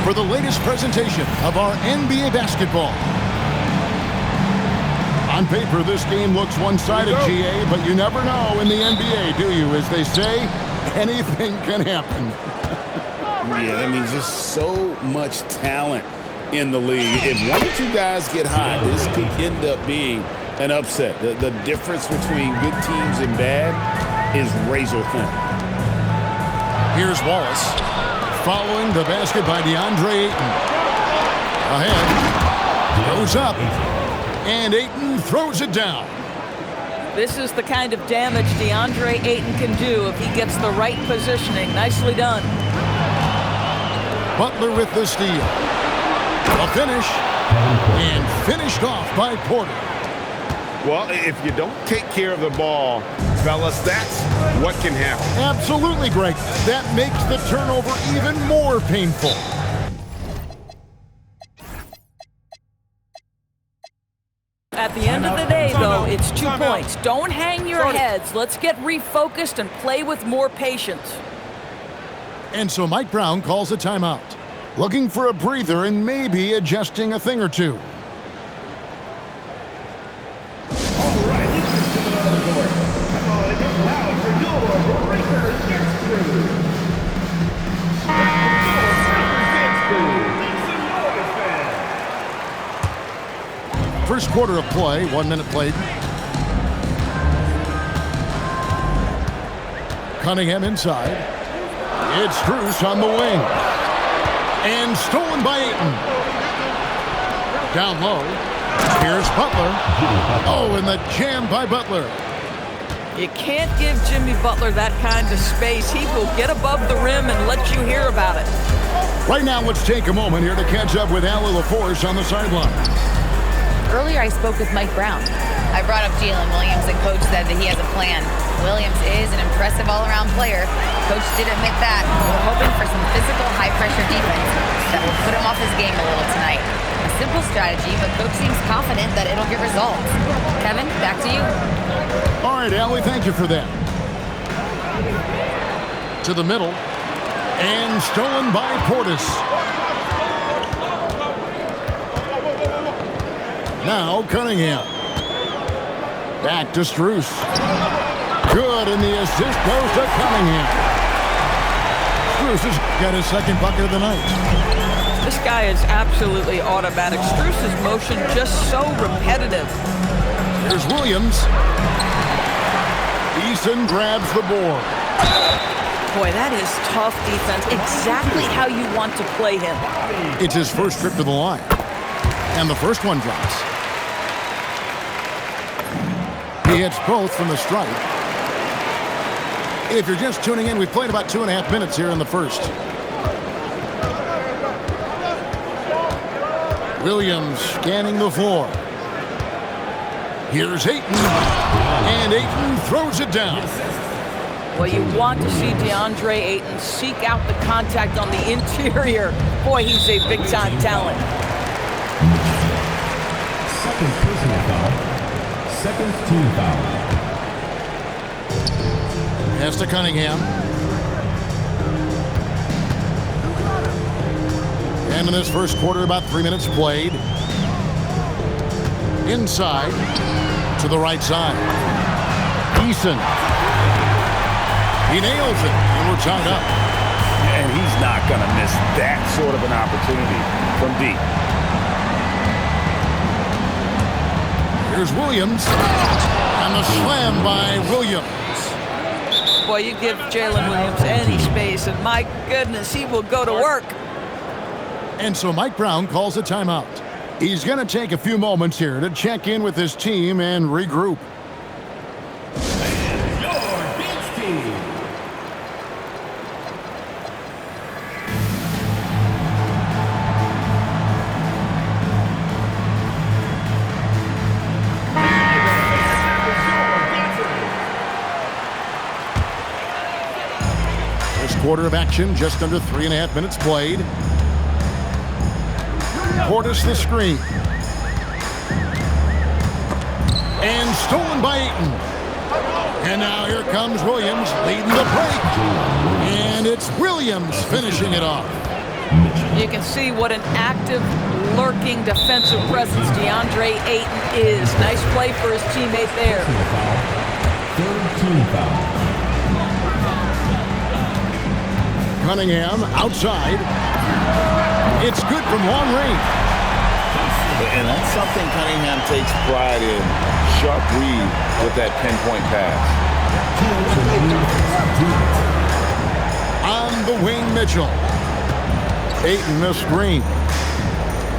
for the latest presentation of our NBA basketball. On paper, this game looks one-sided, GA, but you never know in the NBA, do you? As they say, anything can happen. Yeah, that means just so much talent in the league. If one or two guys get hot, this could end up being an upset. The difference between good teams and bad is razor thin. Here's Wallace following the basket by DeAndre Ayton. Ahead, goes up, and Ayton throws it down. This is the kind of damage DeAndre Ayton can do if he gets the right positioning. Nicely done. Butler with the steal. A finish, and finished off by Porter. Well, if you don't take care of the ball, fellas, that's what can happen. Absolutely, Greg. That makes the turnover even more painful. At the end of the day, though, it's 2 points. Don't hang your heads. Let's get refocused and play with more patience. And so Mike Brown calls a timeout, looking for a breather and maybe adjusting a thing or two. First quarter of play, 1 minute played. Cunningham inside. It's Strus on the wing. And stolen by Ayton. Down low. Here's Butler. Oh, and the jam by Butler. You can't give Jimmy Butler that kind of space. He will get above the rim and let you hear about it. Right now, let's take a moment here to catch up with Allie LaForce on the sideline. Earlier, I spoke with Mike Brown. I brought up Jalen Williams, and Coach said that he has a plan. Williams is an impressive all-around player. Coach did admit that. We're hoping for some physical, high-pressure defense that will put him off his game a little tonight. A simple strategy, but Coach seems confident that it'll get results. Kevin, back to you. All right, Allie, thank you for that. To the middle. And stolen by Portis. Now Cunningham. Back to Strus. Good, and the assist goes to Cunningham. Strus has got his second bucket of the night. This guy is absolutely automatic. Strus's motion just so repetitive. Here's Williams. Eason grabs the board. Boy, that is tough defense. Exactly how you want to play him. It's his first trip to the line. And the first one drops. He hits both from the stripe. If you're just tuning in, we've played about 2.5 minutes here in the first. Williams scanning the floor. Here's Ayton. And Ayton throws it down. Well, you want to see DeAndre Ayton seek out the contact on the interior. Boy, he's a big-time talent. Second personal foul. Second team foul. Pass to Cunningham. And in this first quarter, about 3 minutes played. Inside to the right side. Eason. He nails it, and we're tied up. And he's not going to miss that sort of an opportunity from deep. Here's Williams. And the slam by Williams. Boy, you give Jalen Williams any space, and my goodness, he will go to work. And so Mike Brown calls a timeout. He's going to take a few moments here to check in with his team and regroup. Quarter of action, just under 3.5 minutes played. Portis the screen. And stolen by Ayton. And now here comes Williams leading the break. And it's Williams finishing it off. Mitchell. You can see what an active, lurking defensive presence DeAndre Ayton is. Nice play for his teammate there. Third team foul. Cunningham outside. It's good from long range. And that's something Cunningham takes pride in. Sharp read with that pinpoint pass. On the wing, Mitchell. Ayton the screen.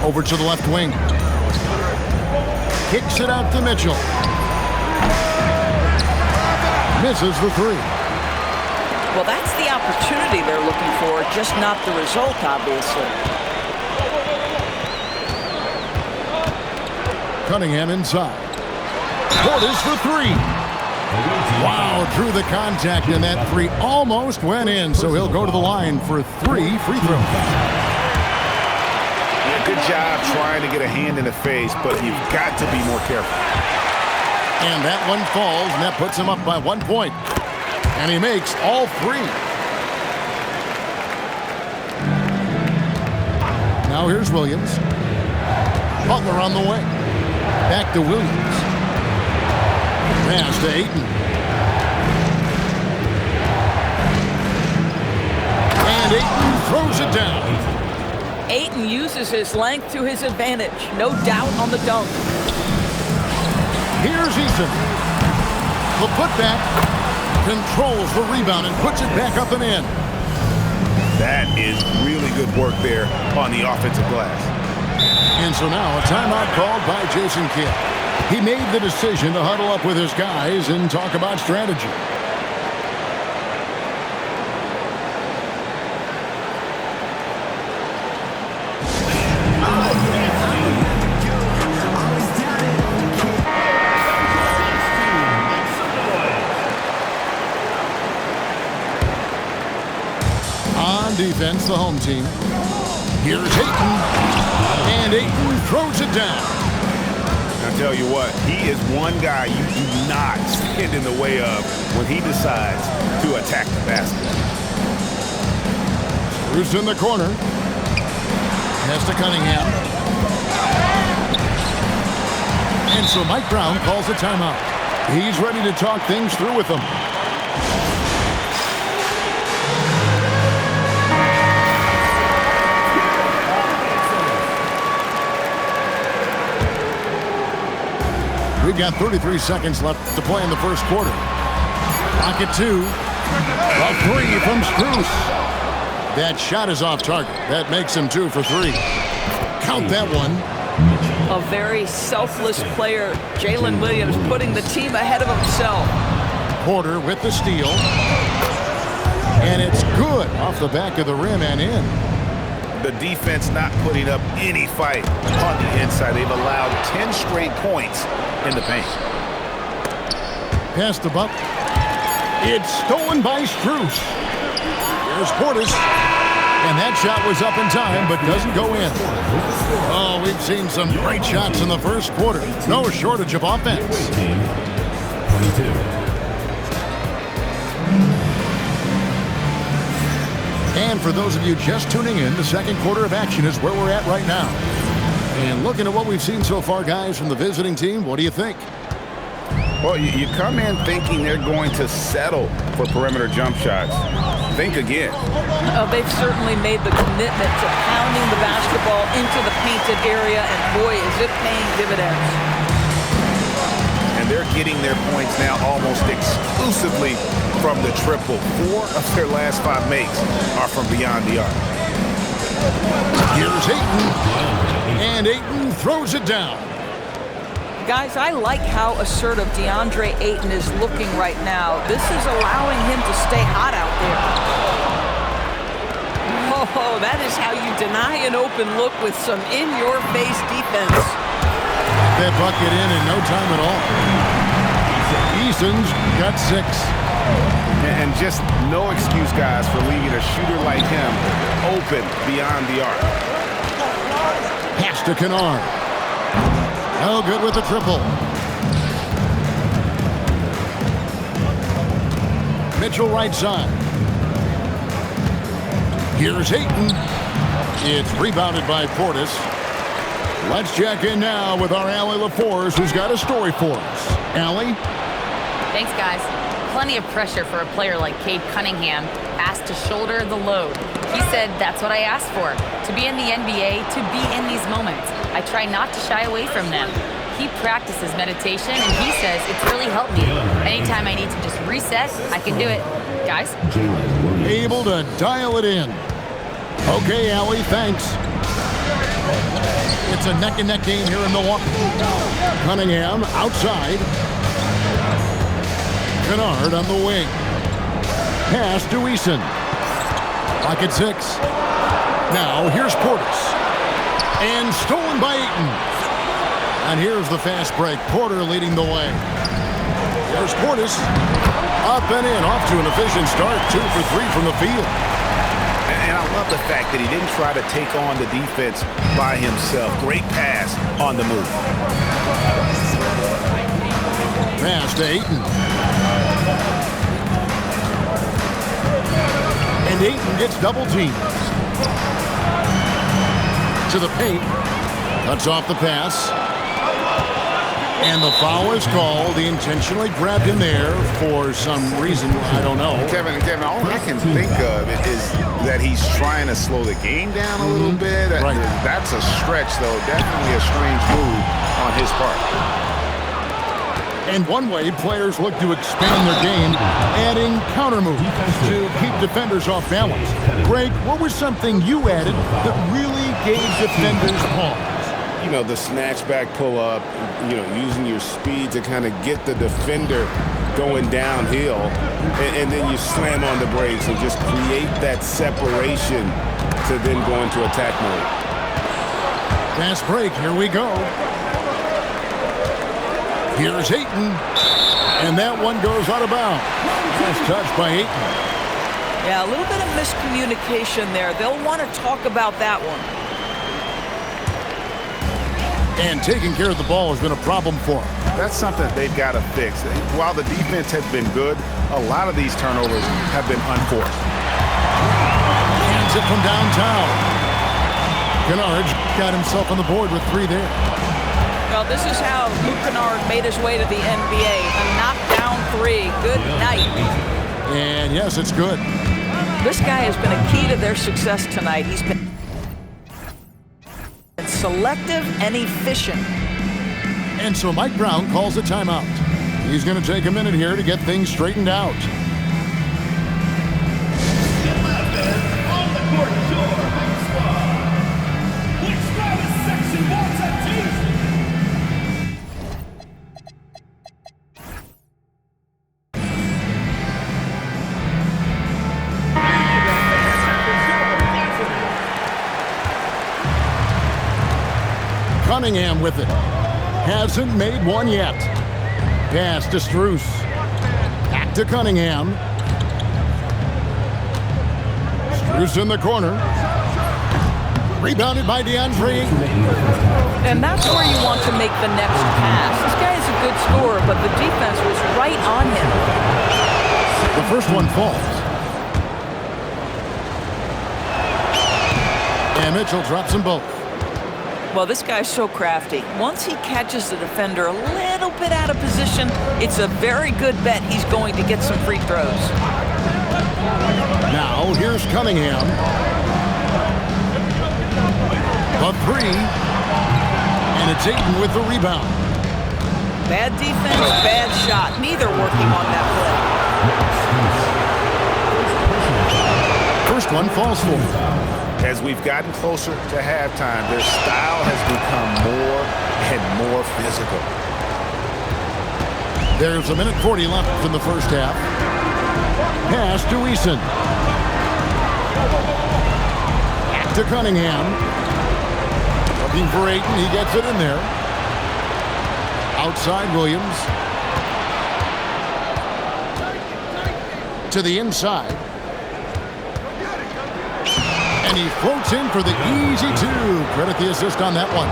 Over to the left wing. Kicks it out to Mitchell. Misses the three. Well, that's the opportunity they're looking for, just not the result, obviously. Cunningham inside. Portis for three. Wow, through the contact, and that three almost went in, so he'll go to the line for 3 free throws. Yeah, good job trying to get a hand in the face, but you've got to be more careful. And that one falls, and that puts him up by 1 point. And he makes all three. Now here's Williams. Butler on the way. Back to Williams. Pass to Ayton. And Ayton throws it down. Ayton uses his length to his advantage. No doubt on the dunk. Here's Eason. The putback controls the rebound and puts it back up and in. That is really good work there on the offensive glass. And so now a timeout called by Jason Kidd. He made the decision to huddle up with his guys and talk about strategy. On defense, the home team. Here's Ayton. And Ayton throws it down. I'll tell you what, he is one guy you do not stand in the way of when he decides to attack the basket. Bruce in the corner. Pass to Cunningham. And so Mike Brown calls a timeout. He's ready to talk things through with them. We've got 33 seconds left to play in the first quarter. Pocket two. A three from Strus. That shot is off target. That makes him 2 for 3. Count that one. A very selfless player, Jalen Williams, putting the team ahead of himself. Porter with the steal. And it's good off the back of the rim and in. The defense not putting up any fight on the inside. They've allowed 10 straight points in the paint. Pass the buck. It's stolen by Strus. Here's Portis. And that shot was up in time, but doesn't go in. Oh, we've seen some great shots in the first quarter. No shortage of offense. 22. And for those of you just tuning in, the second quarter of action is where we're at right now. And looking at what we've seen so far, guys, from the visiting team, what do you think? Well, you come in thinking they're going to settle for perimeter jump shots. Think again. They've certainly made the commitment to pounding the basketball into the painted area, and boy, is it paying dividends. And they're getting their points now almost exclusively from the triple. 4 of their last 5 makes are from beyond the arc. Here's Ayton. And Ayton throws it down. Guys, I like how assertive DeAndre Ayton is looking right now. This is allowing him to stay hot out there. Oh, that is how you deny an open look with some in-your-face defense. That bucket in no time at all. Eason's got 6. And just no excuse, guys, for leaving a shooter like him open beyond the arc. Pass to Kennard. No good with the triple. Mitchell right side. Here's Ayton. It's rebounded by Portis. Let's check in now with our Allie LaForce, who's got a story for us. Allie? Thanks, guys. Plenty of pressure for a player like Cade Cunningham, asked to shoulder the load. He said, that's what I asked for, to be in the NBA, to be in these moments. I try not to shy away from them. He practices meditation, and he says it's really helped me. Anytime I need to just reset, I can do it. Guys? Able to dial it in. Okay, Allie, thanks. It's a neck-and-neck game here in Milwaukee. Cunningham outside. Kennard on the wing. Pass to Eason. Clock at 6. Now here's Portis. And stolen by Ayton. And here's the fast break. Porter leading the way. There's Portis. Up and in. Off to an efficient start. 2 for 3 from the field. And I love the fact that he didn't try to take on the defense by himself. Great pass on the move. Pass to Ayton. And Ayton gets double-teamed. To the paint. Cuts off the pass. And the foul is called. He intentionally grabbed him there for some reason. I don't know. Kevin, all I can think of is that he's trying to slow the game down a little bit. Right. That's a stretch, though. Definitely a strange move on his part. And one way players look to expand their game, adding counter moves to keep defenders off balance. Greg, what was something you added that really gave defenders pause? You know, the snatch back pull up, you know, using your speed to kind of get the defender going downhill, and then you slam on the brakes and just create that separation to then go into attack mode. Fast break, here we go. Here's Ayton, and that one goes out of bounds. Nice touch by Ayton. Yeah, a little bit of miscommunication there. They'll want to talk about that one. And taking care of the ball has been a problem for him. That's something they've got to fix. While the defense has been good, a lot of these turnovers have been unforced. Hands it from downtown. Kennard got himself on the board with 3 there. Well, this is how Luke Kennard made his way to the NBA. A knockdown 3. Good night. And yes, it's good. This guy has been a key to their success tonight. He's been selective and efficient. And so Mike Brown calls a timeout. He's going to take a minute here to get things straightened out. Cunningham with it. Hasn't made one yet. Pass to Strus. Back to Cunningham. Strus in the corner. Rebounded by DeAndre. And that's where you want to make the next pass. This guy is a good scorer, but the defense was right on him. The first one falls. And Mitchell drops them both. Well, this guy's so crafty. Once he catches the defender a little bit out of position, it's a very good bet he's going to get some free throws. Now, here's Cunningham. The 3. And it's Ayton with the rebound. Bad defense, bad shot. Neither working on that play. First one falls for him. As we've gotten closer to halftime, their style has become more and more physical. There's 1:40 left in the first half. Pass to Eason. Back to Cunningham. Looking for Ayton. He gets it in there. Outside Williams. To the inside. And he floats in for the easy 2. Credit the assist on that one.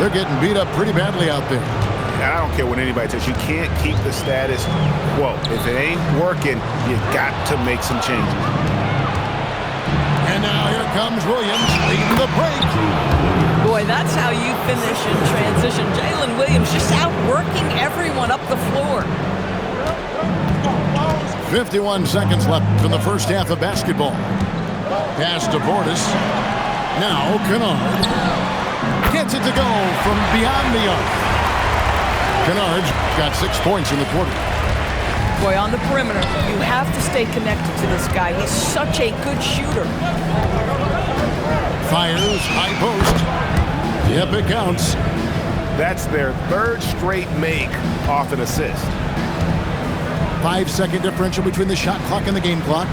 They're getting beat up pretty badly out there. And I don't care what anybody says. You can't keep the status quo. If it ain't working, you got to make some changes. And now here comes Williams leading the break. Boy, that's how you finish in transition. Jalen Williams just outworking everyone up the floor. 51 seconds left in the first half of basketball. Pass to Portis. Now Kennard gets it to go from beyond the arc. Kennard's got 6 points in the quarter. Boy, on the perimeter, you have to stay connected to this guy. He's such a good shooter. Fires, high post. Yep, it counts. That's their third straight make off an assist. 5-second differential between the shot clock and the game clock.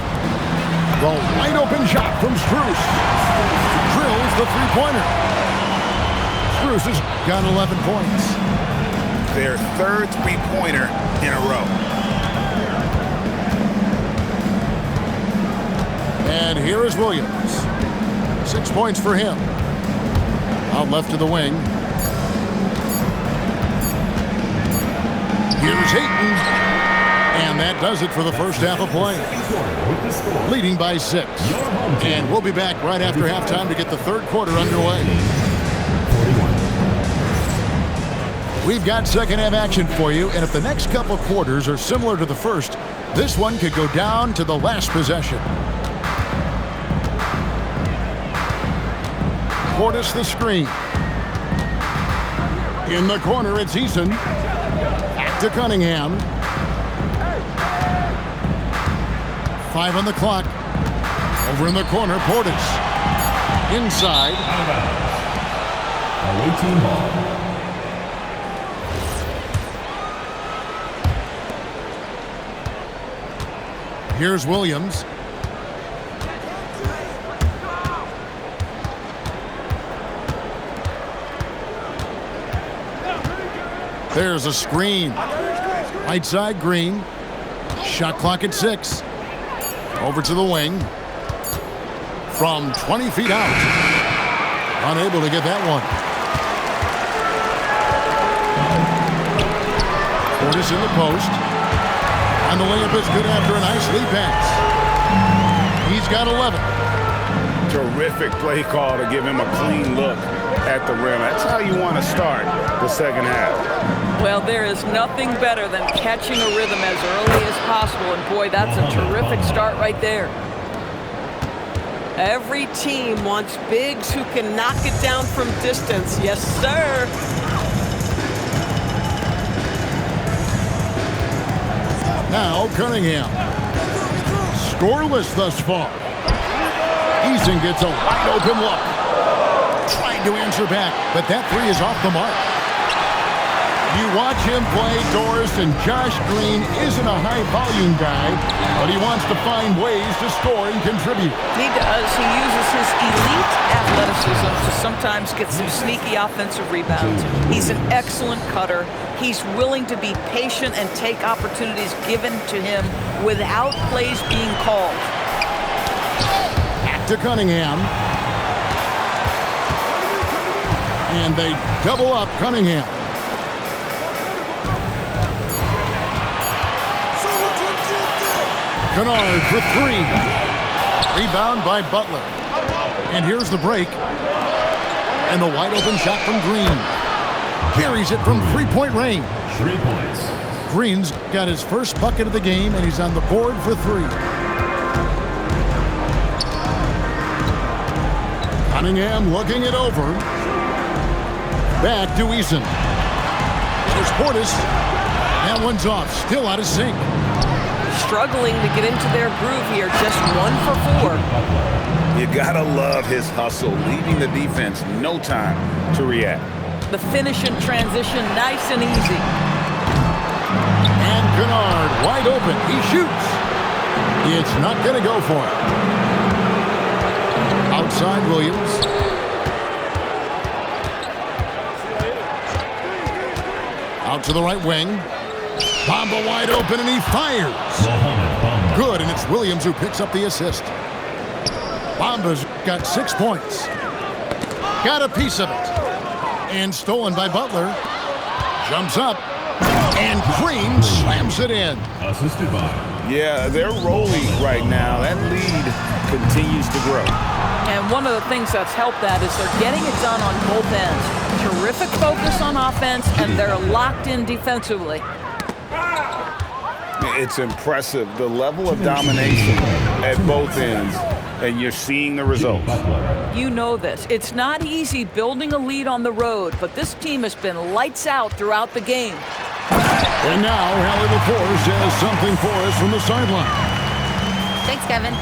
The wide open shot from Strus. Drills the three-pointer. Strus has got 11 points. Their third three-pointer in a row. And here is Williams. 6 points for him. Out left to the wing. Here's Ayton. And that does it for the first half of play. Leading by 6. And we'll be back right after halftime to get the third quarter underway. We've got second half action for you, and if the next couple quarters are similar to the first, this one could go down to the last possession. Portis the screen. In the corner, it's Eason. Back to Cunningham. 5 on the clock. Over in the corner, Portis. Inside. Away team ball. Here's Williams. There's a screen. Right side, Green. Shot clock at 6. Over to the wing. From 20 feet out. Unable to get that one. Portis in the post. And the layup is good after a nice lead pass. He's got 11. Terrific play call to give him a clean look at the rim. That's how you want to start the second half. Well, there is nothing better than catching a rhythm as early as possible. And boy, that's a terrific start right there. Every team wants bigs who can knock it down from distance. Yes, sir. Now Cunningham. Scoreless thus far. Eason gets a wide open look. Trying to answer back, but that three is off the mark. You watch him play, Doris, and Josh Green isn't a high-volume guy, but he wants to find ways to score and contribute. He does. He uses his elite athleticism to sometimes get some sneaky offensive rebounds. He's an excellent cutter. He's willing to be patient and take opportunities given to him without plays being called. Back to Cunningham. And they double up Cunningham. Kennard for 3. Rebound by Butler. And here's the break. And the wide open shot from Green. Carries it from three-point range. 3 points. Green's got his first bucket of the game, and he's on the board for 3. Cunningham looking it over. Back to Eason. There's Portis. That one's off. Still out of sync. Struggling to get into their groove here. Just 1 for 4. You gotta love his hustle, leaving the defense no time to react. The finish in transition, nice and easy. And Kennard wide open. He shoots. It's not going to go for it. Outside Williams. Out to the right wing. Bamba wide open, and he fires. Good, and it's Williams who picks up the assist. Bamba's got 6 points. Got a piece of it. And stolen by Butler. Jumps up. And Green slams it in. Assisted by Yeah, they're rolling right now. That lead continues to grow. And one of the things that's helped that is they're getting it done on both ends. Terrific focus on offense, and they're locked in defensively. It's impressive, the level of domination at both ends, and you're seeing the results. You know this. It's not easy building a lead on the road, but this team has been lights out throughout the game. And now Hallie LaForce has something for us from the sideline. Thanks, Kevin.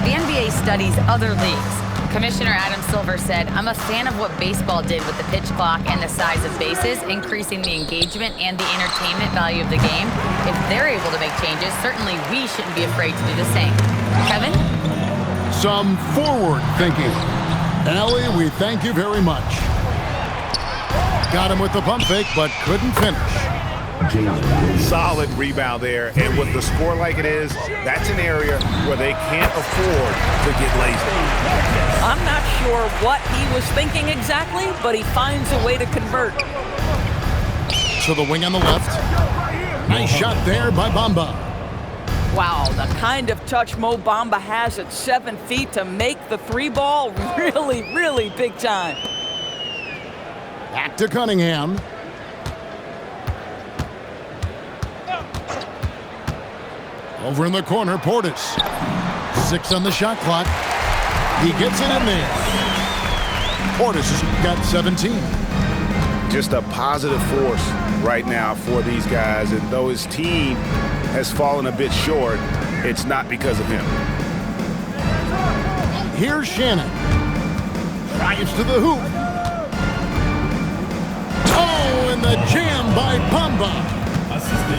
The NBA studies other leagues. Commissioner Adam Silver said, "I'm a fan of what baseball did with the pitch clock and the size of bases, increasing the engagement and the entertainment value of the game. If they're able to make changes, certainly we shouldn't be afraid to do the same." Kevin? Some forward thinking. Allie, we thank you very much. Got him with the pump fake, but couldn't finish. Solid rebound there, and with the score like it is, that's an area where they can't afford to get lazy. I'm not sure what he was thinking exactly, but he finds a way to convert. To the wing on the left. Nice shot there by Bamba. Wow, the kind of touch Mo Bamba has at 7 feet to make the three ball really, really big time. Back to Cunningham. Over in the corner, Portis. 6 on the shot clock. He gets it in there. Portis has got 17. Just a positive force right now for these guys, and though his team has fallen a bit short, it's not because of him. Here's Shannon. Drives to the hoop. Oh, and the jam by Bamba.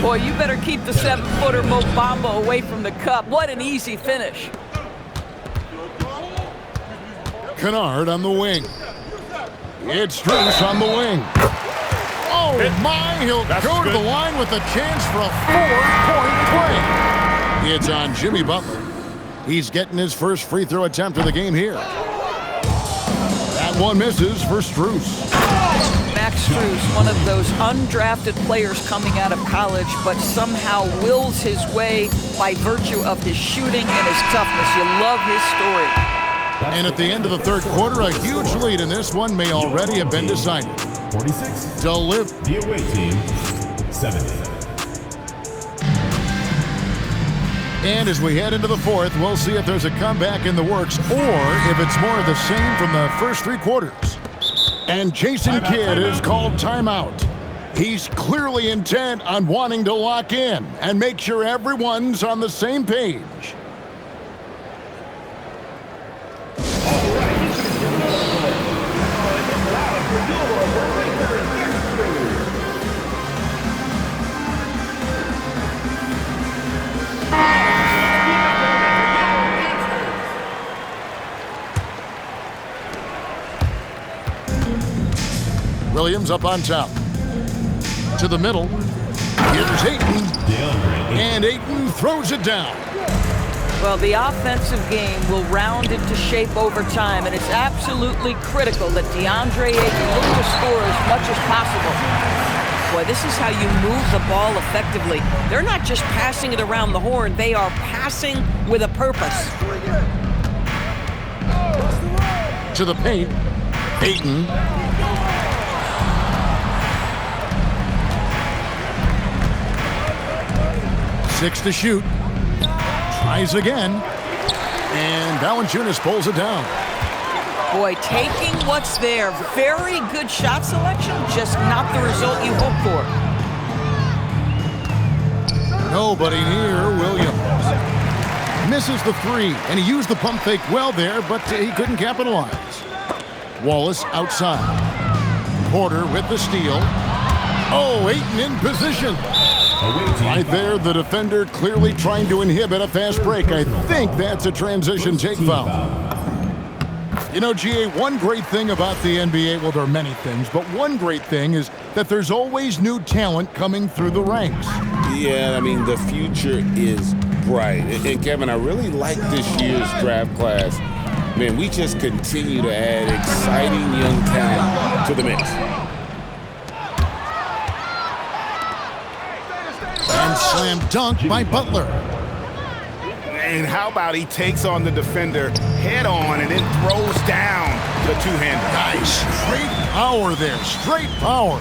Boy, you better keep the 7-footer Mo Bamba away from the cup. What an easy finish. Kennard on the wing. It's Strus on the wing. Oh, my, he'll go to the line with a chance for a 4-point play. It's on Jimmy Butler. He's getting his first free throw attempt of the game here. That one misses for Strus. Max Strus, one of those undrafted players coming out of college, but somehow wills his way by virtue of his shooting and his toughness. You love his story. And at the end of the third quarter, a huge lead in this one may already have been decided. 46. The away team, 70. And as we head into the fourth, we'll see if there's a comeback in the works or if it's more of the same from the first 3 quarters. And Jason Kidd is called timeout. He's clearly intent on wanting to lock in and make sure everyone's on the same page. Williams up on top. To the middle. Here's Ayton. And Ayton throws it down. Well, the offensive game will round into shape over time, and it's absolutely critical that DeAndre Ayton look to score as much as possible. Boy, this is how you move the ball effectively. They're not just passing it around the horn. They are passing with a purpose. To the paint. Ayton. 6 to shoot. Tries again. And Valanciunas pulls it down. Boy, taking what's there. Very good shot selection, just not the result you hope for. Nobody near Williams. Misses the 3, and he used the pump fake well there, but he couldn't capitalize. Wallace outside. Porter with the steal. Oh, Ayton in position. Right there, the defender clearly trying to inhibit a fast break. I think that's a transition take foul. You know, GA, one great thing about the NBA, well, there are many things, but one great thing is that there's always new talent coming through the ranks. Yeah, I mean, the future is bright. And Kevin, I really like this year's draft class. Man, we just continue to add exciting young talent to the mix. And slam dunk by Butler. And how about he takes on the defender head on and then throws down the two-hander. Nice. Straight power there. Straight power.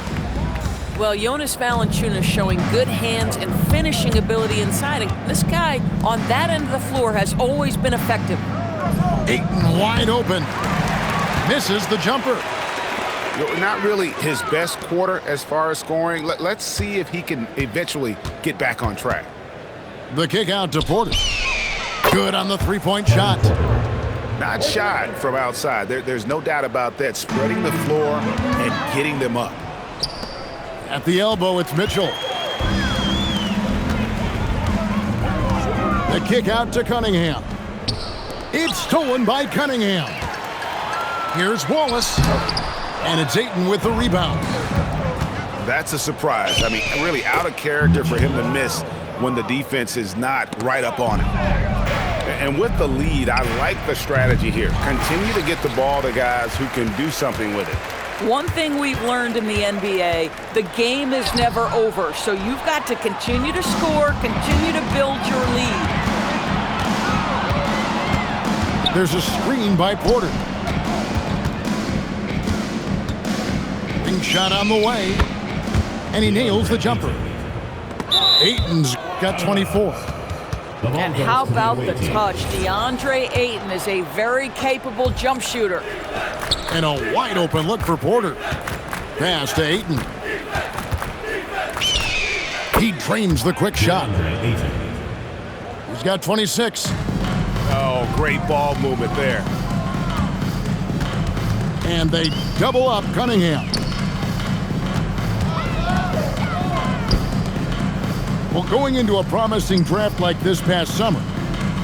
Well, Jonas Valanciunas showing good hands and finishing ability inside. And this guy on that end of the floor has always been effective. Ayton wide open. Misses the jumper. Not really his best quarter as far as scoring. Let's see if he can eventually get back on track. The kick out to Porter. Good on the three-point shot. Not shot from outside. There's no doubt about that. Spreading the floor and getting them up. At the elbow, it's Mitchell. The kick out to Cunningham. It's stolen by Cunningham. Here's Wallace. And it's Ayton with the rebound. That's a surprise. I mean, really out of character for him to miss when the defense is not right up on him. And with the lead, I like the strategy here. Continue to get the ball to guys who can do something with it. One thing we've learned in the NBA, the game is never over. So you've got to continue to score, continue to build your lead. There's a screen by Porter. Ring shot on the way. And he nails the jumper. Ayton's got 24. And how about the touch? DeAndre Ayton is a very capable jump shooter. And a wide open look for Porter. Pass to Ayton. He drains the quick shot. He's got 26. Oh, great ball movement there. And they double up Cunningham. Well, going into a promising draft like this past summer,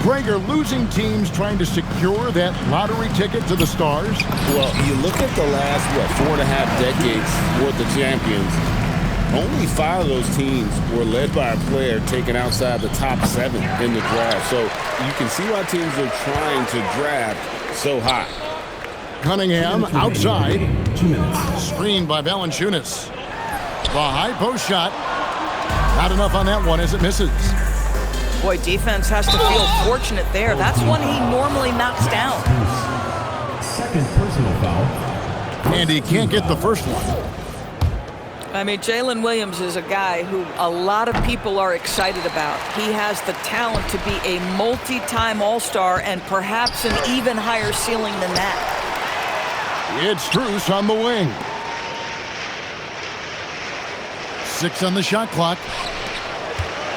Greg, are losing teams trying to secure that lottery ticket to the stars? Well, you look at the last, 4.5 decades worth of champions, only 5 of those teams were led by a player taken outside the top 7 in the draft. So you can see why teams are trying to draft so high. Cunningham outside. 2 minutes. Screened by Valanciunas. The high post shot. Not enough on that one as it misses. Boy, defense has to feel fortunate there. That's one he normally knocks down. Second personal foul. And he can't get the first one. I mean, Jalen Williams is a guy who a lot of people are excited about. He has the talent to be a multi-time All-Star and perhaps an even higher ceiling than that. It's Strus on the wing. 6 on the shot clock.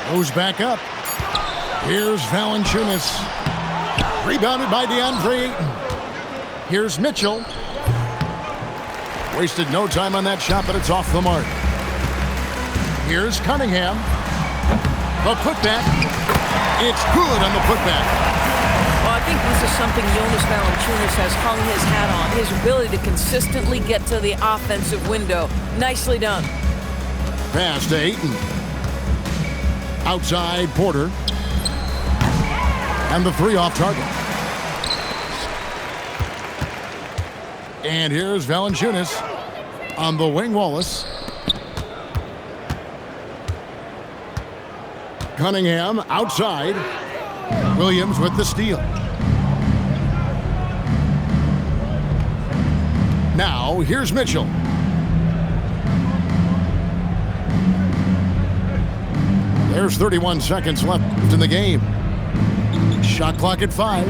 Goes back up. Here's Valanciunas. Rebounded by DeAndre Ayton. Here's Mitchell. Wasted no time on that shot, but it's off the mark. Here's Cunningham. The putback. It's good on the putback. Well, I think this is something Jonas Valanciunas has hung his hat on. His ability to consistently get to the offensive window. Nicely done. Pass to Ayton. Outside Porter. And the 3 off target. And here's Valanciunas on the wing. Wallace. Cunningham outside. Williams with the steal. Now here's Mitchell. There's 31 seconds left in the game. Shot clock at 5.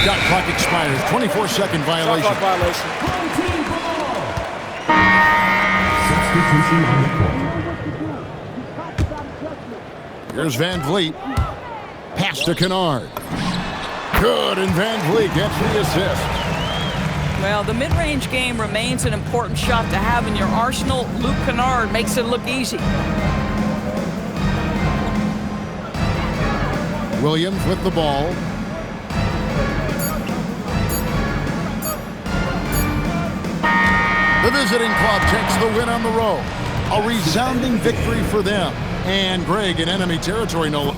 Shot clock expires. 24-second violation. Shot clock violation. Substitution on the court. Here's Van Vliet. Pass to Kennard. Good, and Van Vliet gets the assist. Well, the mid-range game remains an important shot to have in your arsenal. Luke Kennard makes it look easy. Williams with the ball. The visiting club takes the win on the road. A resounding victory for them. And Greg in enemy territory, no